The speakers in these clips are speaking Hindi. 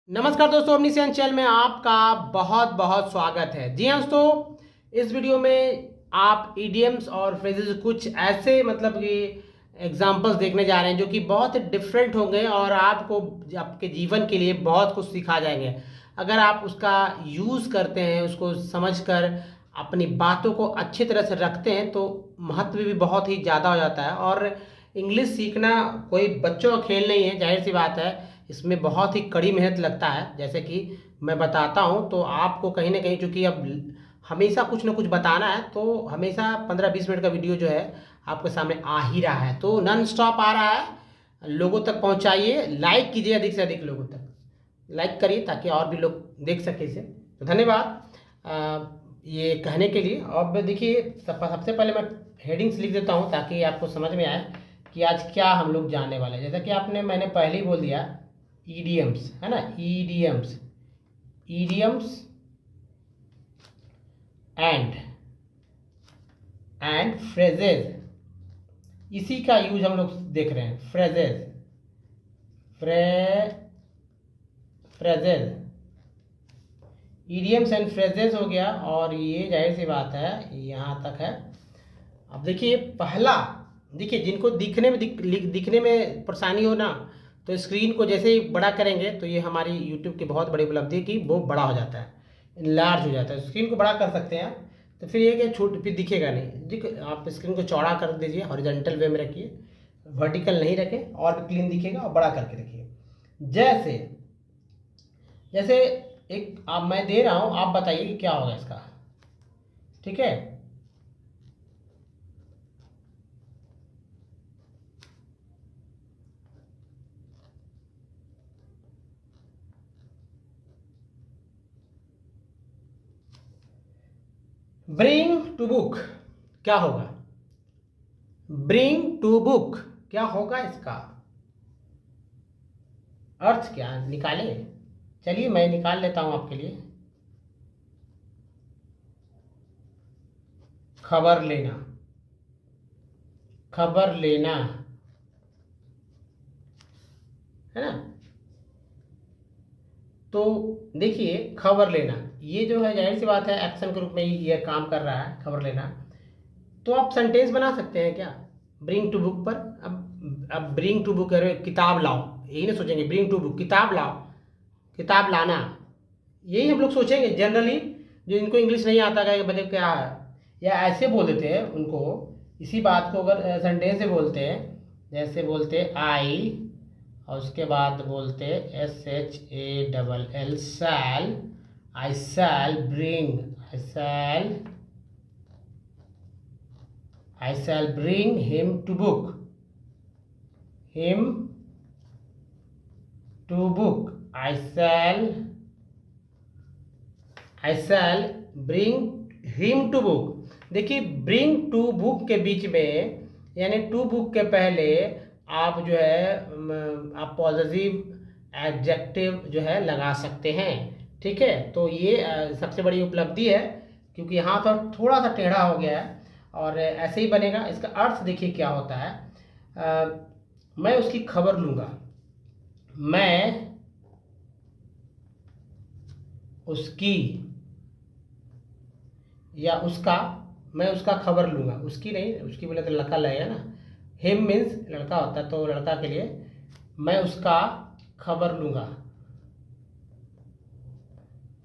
नमस्कार दोस्तों, अपनी चैनल में आपका बहुत बहुत स्वागत है। जी हाँ दोस्तों, इस वीडियो में आप ईडियम्स और फ्रेजेस कुछ ऐसे कि एग्जांपल्स देखने जा रहे हैं जो कि बहुत डिफरेंट होंगे और आपको आपके जीवन के लिए बहुत कुछ सिखा जाएंगे। अगर आप उसका यूज़ करते हैं, उसको समझकर अपनी बातों को अच्छी तरह से रखते हैं तो महत्व भी बहुत ही ज़्यादा हो जाता है। और इंग्लिश सीखना कोई बच्चों का खेल नहीं है, जाहिर सी बात है। इसमें बहुत ही कड़ी मेहनत लगता है। जैसे कि मैं बताता हूँ तो आपको कहीं ना कहीं, चूँकि अब हमेशा कुछ ना कुछ बताना है तो हमेशा 15-20 मिनट का वीडियो जो है आपके सामने आ ही रहा है, तो नॉन स्टॉप आ रहा है। लोगों तक पहुँचाइए, लाइक कीजिए, अधिक से अधिक लोगों तक लाइक करिए ताकि और भी लोग देख सके इसे। तो धन्यवाद ये कहने के लिए। अब देखिए, सबसे पहले मैं हेडिंग्स लिख देता हूँ ताकि आपको समझ में आए कि आज क्या हम लोग जानने वाले हैं। जैसा कि मैंने पहले ही बोल दिया, ईडियम्स है ना, ईडियम्स, ईडियम्स एंड फ्रेजेज, इसी का यूज हम लोग देख रहे हैं। Phrases, phrases, idioms and phrases हो गया। और ये जाहिर सी बात है, यहाँ तक है। अब देखिए पहला, देखिए जिनको दिखने में परेशानी हो ना, तो स्क्रीन को जैसे ही बड़ा करेंगे तो ये हमारी यूट्यूब की बहुत बड़ी उपलब्धि है कि वो बड़ा हो जाता है, लार्ज हो जाता है। स्क्रीन को बड़ा कर सकते हैं तो फिर ये कि छोट फिर दिखेगा नहीं। आप स्क्रीन को चौड़ा कर दीजिए, हॉरिजॉन्टल वे में रखिए, वर्टिकल नहीं रखें, और भी क्लीन दिखेगा। और बड़ा करके रखिए। जैसे जैसे एक आप मैं दे रहा हूँ, आप बताइए कि क्या होगा इसका। ठीक है, ब्रिंग टू बुक क्या होगा? ब्रिंग टू बुक क्या होगा? इसका अर्थ क्या निकाले? चलिए मैं निकाल लेता हूं आपके लिए। खबर लेना, खबर लेना है ना। तो देखिए, खबर लेना ये जो है, जाहिर सी बात है एक्शन के रूप में ही ये काम कर रहा है, खबर लेना। तो आप सेंटेंस बना सकते हैं क्या ब्रिंग टू बुक पर? अब ब्रिंग टू बुक, अरे किताब लाओ, यही ना सोचेंगे। ब्रिंग टू बुक, किताब लाओ, किताब लाना, यही हम लोग सोचेंगे जनरली। जो इनको इंग्लिश नहीं आता है मतलब क्या है, या ऐसे बोल देते हैं उनको। इसी बात को अगर सेंटेंस से बोलते हैं, जैसे बोलते आई और उसके बाद बोलते SHALL shall, I shall bring, I shall bring him to book, him to book, I shall bring him to book. देखिए, ब्रिंग टू बुक के बीच में, यानी टू बुक के पहले आप जो है आप पॉजिटिव एडजेक्टिव जो है लगा सकते हैं। ठीक है, तो ये सबसे बड़ी उपलब्धि है, क्योंकि यहाँ पर थोड़ा सा टेढ़ा हो गया है और ऐसे ही बनेगा। इसका अर्थ देखिए क्या होता है। मैं उसकी खबर लूँगा, मैं उसकी या उसका, मैं उसका खबर लूँगा। उसकी नहीं, उसकी बोले तो लड़का लगेगा ना। हिम मीन्स लड़का होता है, तो लड़का के लिए मैं उसका खबर लूँगा।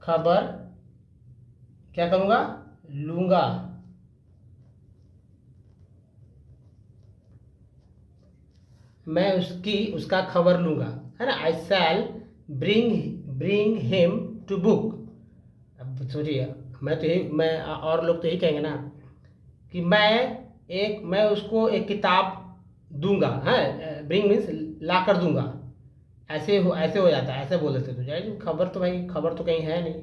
खबर क्या करूँगा? लूँगा। मैं उसका खबर लूँगा, है ना। आई shall bring him to book. अब सोचिए, मैं और लोग तो यही कहेंगे ना कि मैं उसको एक किताब दूंगा, है। ब्रिंग मीन्स ला कर दूंगा। ऐसे हो जाता है, ऐसे बोल देते तो जाए। खबर तो भाई, खबर तो कहीं है नहीं,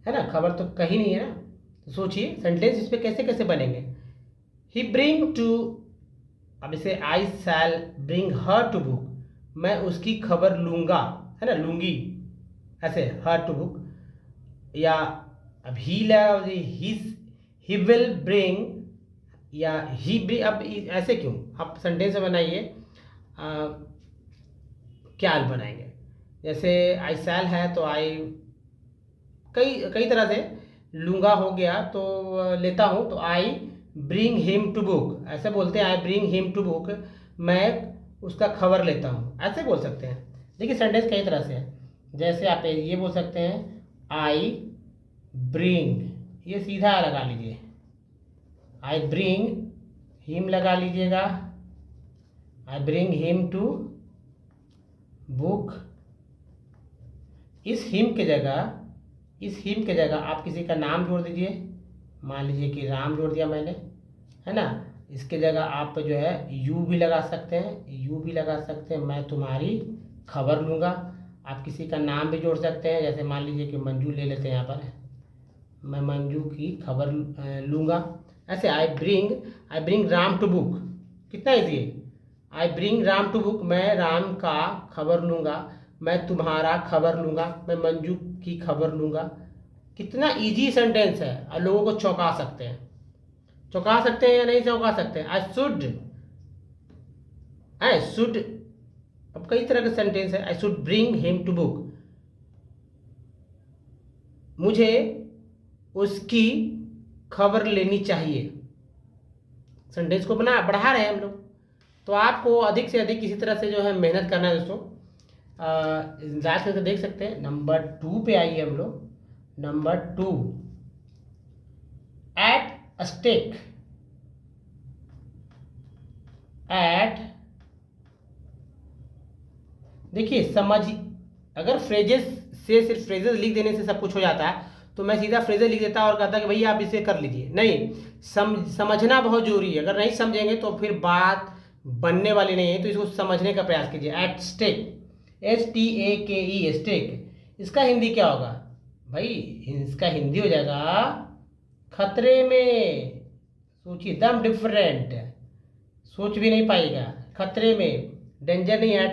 है ना। खबर तो कहीं नहीं है ना। तो सोचिए सेंटेंस इस पे कैसे कैसे बनेंगे। ही ब्रिंग टू, अब इसे आई shall bring her to book, मैं उसकी खबर लूंगा, है ना, लूंगी, ऐसे हर टू बुक। या अब ही विल ब्रिंग, या ही भी। अब ऐसे क्यों? आप सेंटेंस बनाइए, क्या बनाएंगे? जैसे आई सेल है तो आई कई कई तरह से लूँगा हो गया तो लेता हूँ, तो I bring him to book, ऐसे बोलते हैं I bring him to book, मैं उसका खबर लेता हूँ, ऐसे बोल सकते हैं। देखिए सेंटेंस कई तरह से है, जैसे आप ये बोल सकते हैं आई ब्रिंग, ये सीधा लगा लीजिए, आई ब्रिंग हिम लगा लीजिएगा, I bring him to book. इस हिम के जगह आप किसी का नाम जोड़ दीजिए, मान लीजिए कि राम जोड़ दिया मैंने, है ना। इसके जगह आप जो है यू भी लगा सकते हैं, मैं तुम्हारी खबर लूँगा। आप किसी का नाम भी जोड़ सकते हैं, जैसे मान लीजिए कि मंजू ले लेते हैं यहाँ पर, मैं मंजू की खबर लूँगा। ऐसे I bring Ram to book, कितना ईजी है। I bring Ram to book, मैं राम का खबर लूँगा, मैं तुम्हारा खबर लूँगा, मैं मंजू की खबर लूँगा। कितना इजी सेंटेंस है और लोगों को चौंका सकते हैं या नहीं चौंका सकते हैं। आई शुड, अब कई तरह के सेंटेंस है। I should bring him to book, मुझे उसकी खबर लेनी चाहिए। सेंटेंस को बढ़ा रहे हैं हम लोग। तो आपको अधिक से अधिक इसी तरह से जो है मेहनत करना है दोस्तों। ज़्यादा करके देख सकते हैं। नंबर 2 पे आइए हम लोग। नंबर 2, एट स्टेक, देखिए अगर फ्रेजेस से सिर्फ फ्रेजेस लिख देने से सब कुछ हो जाता है तो मैं सीधा फ्रेजेस लिख देता और कहता कि भैया आप इसे कर लीजिए। नहीं, समझना बहुत जरूरी है। अगर नहीं समझेंगे तो फिर बात बनने वाली नहीं है, तो इसको समझने का प्रयास कीजिए। एट स्टेक, STAKE, स्टेक, इसका हिंदी क्या होगा भाई? इसका हिंदी हो जाएगा खतरे में। सोचिए, एकदम डिफरेंट, सोच भी नहीं पाएगा। खतरे में, डेंजर नहीं है,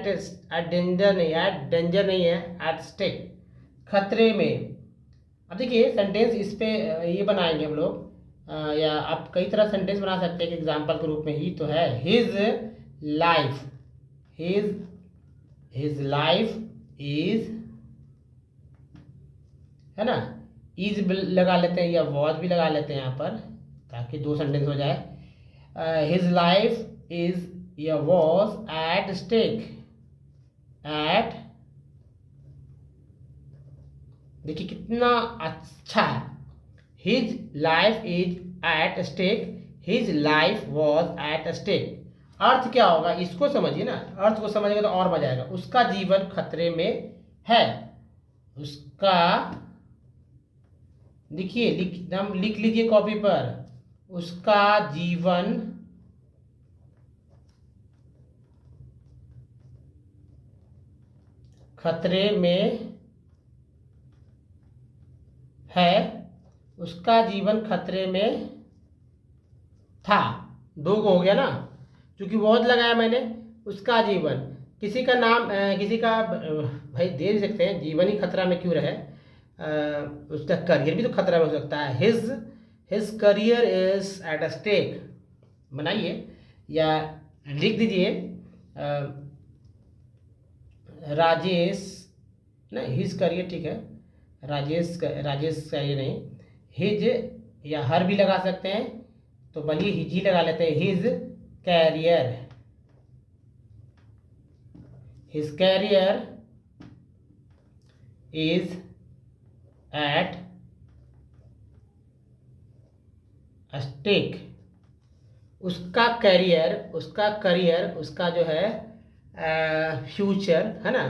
डेंजर नहीं है, एट स्टेक, खतरे में। अब देखिए सेंटेंस इस पे ये बनाएंगे हम लोग, या आप कई तरह सेंटेंस बना सकते हैं। एग्जाम्पल के रूप में ही तो है his life, his life is, है ना। इज लगा लेते हैं या वॉज भी लगा लेते हैं यहाँ पर, ताकि 2 सेंटेंस हो जाए। हिज लाइफ इज या वॉज एट स्टेक, एट, देखिए कितना अच्छा है। His life is at stake, his life was at stake. अर्थ क्या होगा इसको समझिए ना, अर्थ को समझेंगे तो और मजा आएगा। उसका जीवन खतरे में है, उसका, देखिए लिख लीजिए कॉपी पर, उसका जीवन खतरे में है, उसका जीवन खतरे में था। 2 को हो गया ना, क्योंकि वॉज लगाया मैंने। उसका जीवन, किसी का नाम किसी का भाई दे सकते हैं, जीवन ही खतरा में क्यों रहे, उसका करियर भी तो खतरा में हो सकता है। His career is at stake बनाइए या लिख दीजिए। राजेश, नहीं हिज करियर ठीक है, राजेश करियर नहीं, हिज या हर भी लगा सकते हैं, तो बलिए हिज ही लगा लेते हैं। His career is at stake, उसका करियर, उसका जो है फ्यूचर, है ना।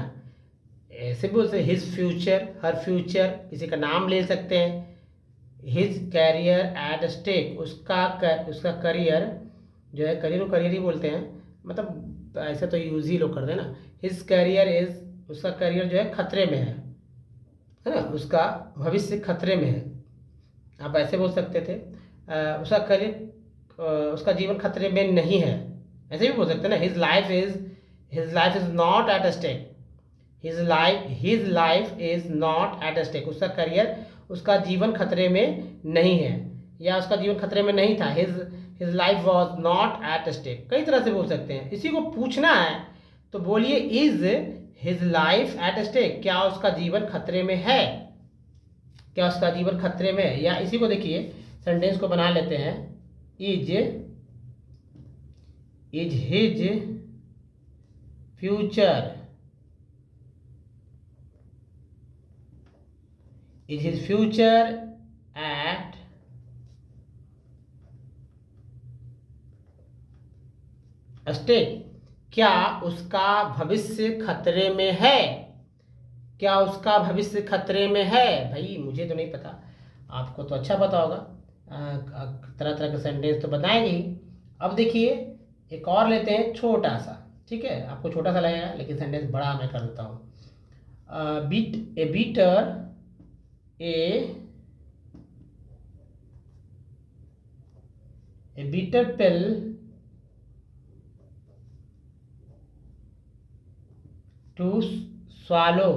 ऐसे भी बोलते हैं हिज फ्यूचर, हर फ्यूचर, किसी का नाम ले सकते हैं। हिज कैरियर एट स्टेक, उसका करियर जो है, करियर ही बोलते हैं, मतलब ऐसे तो यूज ही लोग करते हैं ना। हिज कैरियर इज, उसका करियर जो है खतरे में है ना, उसका भविष्य खतरे में है, आप ऐसे बोल सकते थे। उसका करियर, उसका जीवन खतरे में नहीं है, ऐसे भी बोल सकते हैं ना। His life is not at stake, his life is not at stake, उसका करियर, उसका जीवन खतरे में नहीं है, या उसका जीवन खतरे में नहीं था। His life was not at stake, कई तरह से बोल सकते हैं। इसी को पूछना है तो बोलिए is his life at stake, क्या उसका जीवन खतरे में है, क्या उसका जीवन खतरे में है। या इसी को देखिए सेंटेंस को बना लेते हैं, is his future, is his future at stake, क्या उसका भविष्य खतरे में है, क्या उसका भविष्य खतरे में है। भाई मुझे तो नहीं पता, आपको तो अच्छा पता होगा, तरह तरह के सेंटेंस तो बताएंगे ही। अब देखिए एक और लेते हैं छोटा सा, ठीक है, आपको छोटा सा लगेगा लेकिन सेंटेंस बड़ा मैं कर देता हूँ। Beat a bitter a bitter pill to swallow,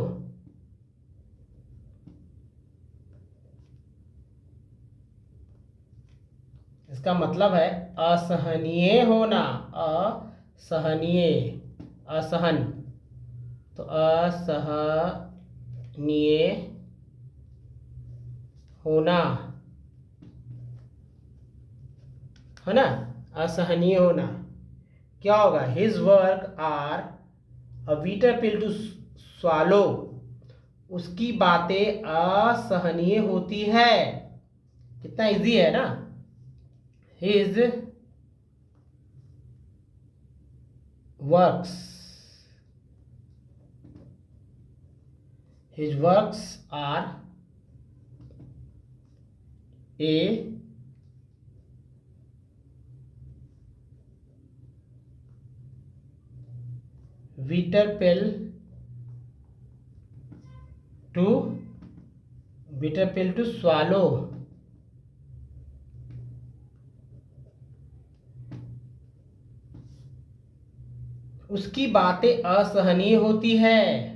इसका मतलब है असहनीय होना, असहनीय, असहन, तो असहनीय होना, है ना, असहनीय होना। क्या होगा, his work are a bitter pill to swallow, उसकी बातें असहनीय होती है। कितना इजी है ना, his works, his works are a bitter pill to swallow, उसकी बातें असहनीय होती है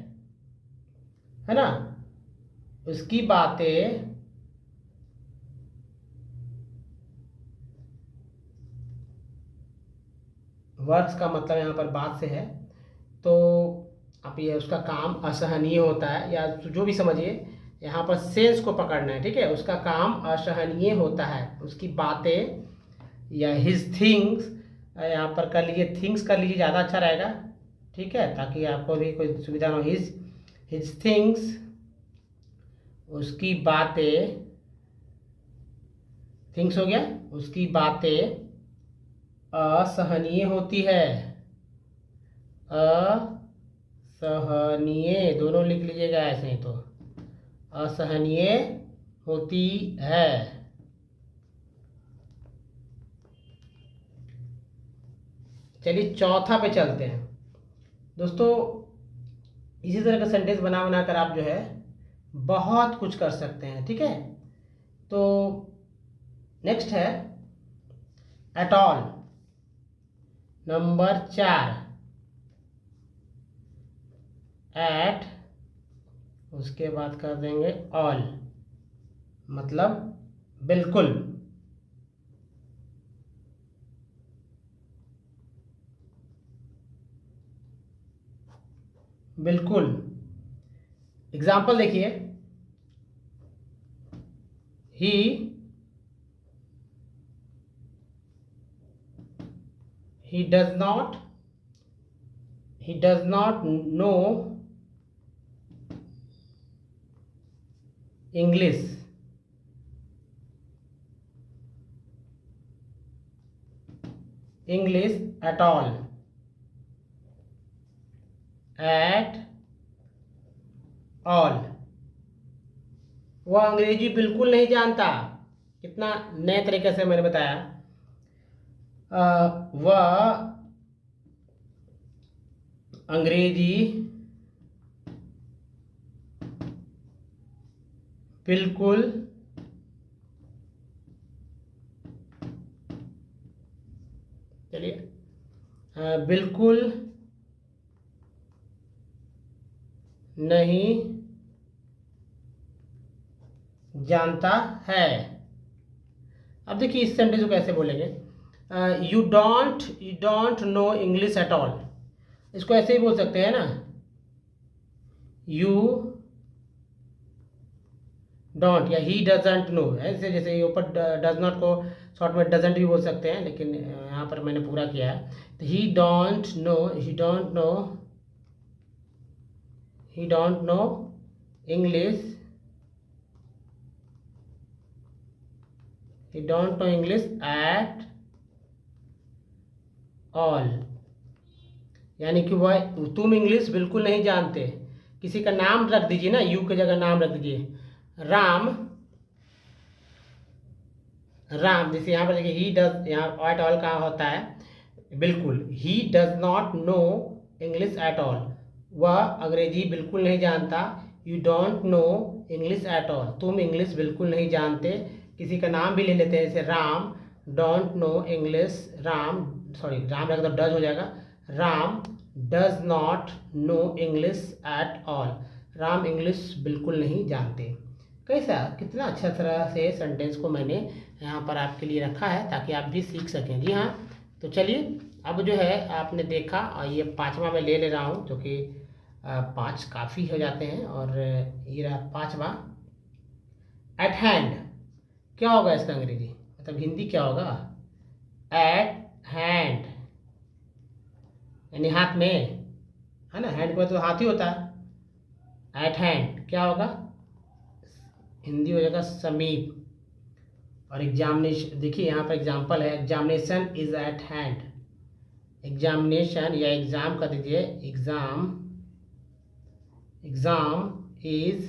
ना, उसकी बातें वर्क्स का मतलब यहाँ पर बात से है, तो आप ये उसका काम असहनीय होता है, या जो भी समझिए यहाँ पर सेंस को पकड़ना है, ठीक है, उसका काम असहनीय होता है, उसकी बातें, या हिज थिंग्स, यहाँ पर कर लीजिए थिंग्स कर लीजिए, ज़्यादा अच्छा रहेगा, ठीक है, ताकि आपको भी कोई सुविधा ना हो। हिज थिंग्स, उसकी बातें, थिंग्स हो गया, उसकी बातें असहनीय होती है, असहनीय, दोनों लिख लीजिएगा ऐसे ही, तो असहनीय होती है। चलिए चौथा पे चलते हैं दोस्तों। इसी तरह का सेंटेंस बना बना कर आप जो है बहुत कुछ कर सकते हैं, ठीक है। तो नेक्स्ट है एट ऑल, नंबर 4, एट, उसके बाद कर देंगे ऑल, मतलब बिल्कुल, बिल्कुल। एग्जाम्पल देखिए, he does not know English, at all, at all, वह अंग्रेजी बिल्कुल नहीं जानता। कितना नए तरीके से मैंने बताया, वह अंग्रेजी बिल्कुल बिल्कुल नहीं जानता है। अब देखिए इस सेंटेंस को कैसे बोलेंगे, you don't know English at all, इसको ऐसे ही बोल सकते हैं ना, यू डोंट या ही डजेंट नो, ऐसे जैसे ये ऊपर डज नॉट को शॉर्ट में डजेंट भी बोल सकते हैं, लेकिन यहाँ पर मैंने पूरा किया है। तो ही don't know, he don't know, he don't know English, he don't know English at all, यानी कि वह तुम इंग्लिश बिल्कुल नहीं जानते। किसी का नाम रख दीजिए ना, यू की जगह नाम रख दीजिए। राम, राम, जैसे यहाँ पर देखिए ही डज, यहाँ एट ऑल का होता है बिल्कुल। He does not know English at all, वह अंग्रेजी बिल्कुल नहीं जानता। You don't know English at all, तुम इंग्लिश बिल्कुल नहीं जानते। किसी का नाम भी ले लेते हैं, जैसे Ram don't know English, Ram sorry Ram रख दो डज हो जाएगा, Ram does not know English at all, Ram English बिल्कुल नहीं जानते। कैसा, कितना अच्छा तरह से सेंटेंस को मैंने यहाँ पर आपके लिए रखा है ताकि आप भी सीख सकें। जी हाँ, तो चलिए अब जो है आपने देखा, और ये पांचवा मैं ले रहा हूँ, जो कि 5 काफ़ी हो जाते हैं, और ये रहा पांचवा। एट हैंड क्या होगा इसका अंग्रेजी, मतलब हिंदी क्या होगा? एट हैंड यानी हाथ में, है ना, हैंड को तो हाथ ही होता है। एट हैंड क्या होगा, हिंदी हो जाएगा समीप। और एग्जामिनेशन, देखिए यहाँ पर एग्जाम्पल है, examination is eight hand, examination या एग्जाम कर दीजिए, exam, exam is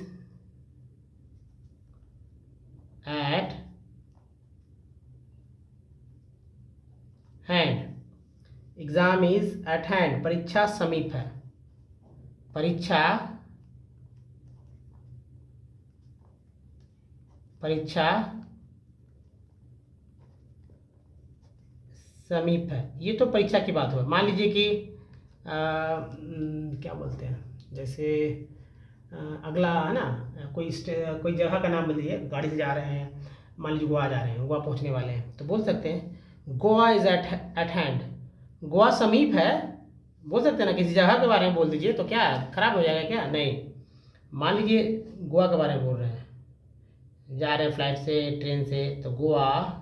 eight hand, exam is eight hand, परीक्षा समीप है, परीक्षा, परीक्षा समीप है। ये तो परीक्षा की बात हो, मान लीजिए कि क्या बोलते हैं, जैसे अगला है ना, कोई जगह का नाम बोल दीजिए, गाड़ी से जा रहे हैं, मान लीजिए गोवा जा रहे हैं, गोवा पहुंचने वाले हैं, तो बोल सकते हैं Goa is eight hand, Goa समीप है, बोल सकते हैं ना। किसी जगह के बारे में बोल दीजिए तो क्या खराब हो जाएगा क्या? नहीं, मान लीजिए गोवा के बारे में बोल रहे हैं, जा रहे हैं फ्लाइट से, ट्रेन से, तो Goa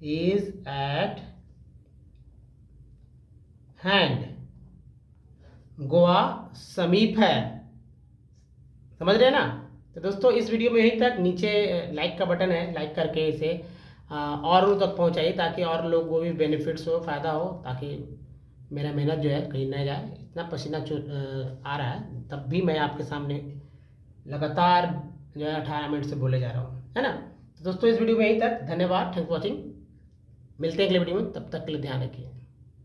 is eight hand, Goa समीप है, समझ रहे हैं ना। तो दोस्तों इस वीडियो में यहीं तक, नीचे लाइक का बटन है, लाइक करके इसे और उन तक पहुंचाइए ताकि और लोगों को भी बेनिफिट्स हो, फ़ायदा हो, ताकि मेरा मेहनत जो है कहीं न जाए। इतना पसीना आ रहा है तब भी मैं आपके सामने लगातार जो है 18 मिनट से बोले जा रहा हूँ, है ना। तो दोस्तों इस वीडियो में यहीं तक, धन्यवाद, थैंक्स फॉर वॉचिंग, मिलते हैं अगले वीडियो में, तब तक के लिए ध्यान रखिए।